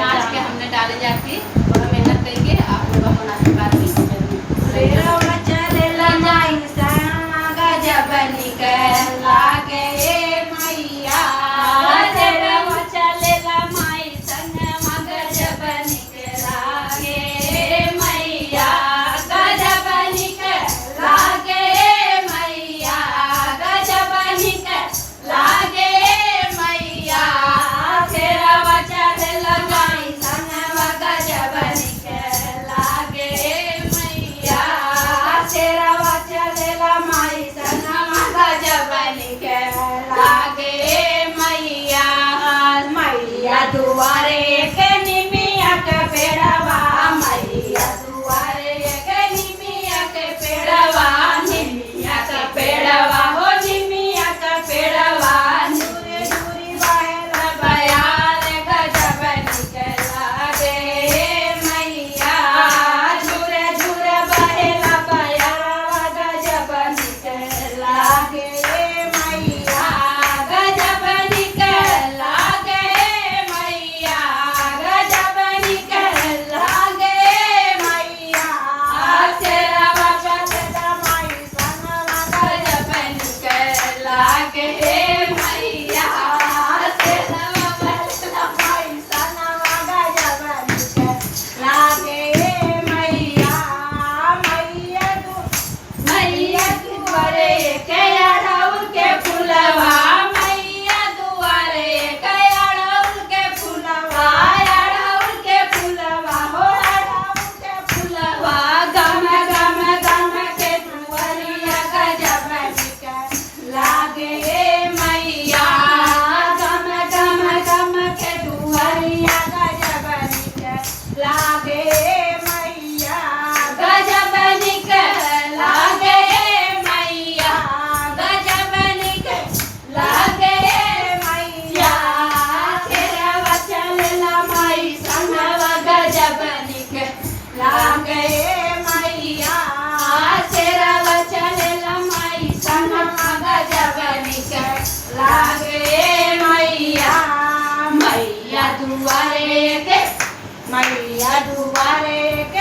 आज के हमने डाले जाती बड़ा मेहनत करके आप लोग अपन आशीर्वाद दीजिए। चलेला माई संगवा गजब निकल लागे मैया, गजब चलेला माई संगवा गजब निकल लागे मैया, गजब निकल लागे मैया, गजब निकल लागे मैया, शेरवा चलेला माई संगवा गजब निकल लागे मैया, शेरवा चलेला माई संगवा गजब निकल लागे मैया। मैया दुआरे के निमिया के पेड़वा, मैया दुआरे के निमिया के पेड़वा, निमिया के पेड़वा हो निमिया के पेड़वा, दूरी दूरी बहेला बयार गजब निकल लागे मैया, झूरे झूरे बहेला बयार गजब निकल लागे मैया, गजब निकल लागे मैया, गजब निकल लागे मैया, शेरवा चलेला माई संगवा गजब निकल लागे मैया, शेरवा चलेला माई संगवा गजब निकल लागे मैया। मैया दुआरे के अड़हुल के फुलवा, मैया दुआरे के अड़हुल के फुलवा, अड़हुल के फुलवा हो अड़हुल के फुलवा, गम गम गम के दुआरिया गजब निकल लागे मैया, गम गम गम के दुआरिया गजब निकल लागे मैया, गजब निकल लागे मैया, गजब निकल लागे मैया, शेरवा चलेला माई संगवा गजब निकल लागे मैया, शेरवा चलेला माई संगवा गजब निकल लागे मैया। मैया दुआरे के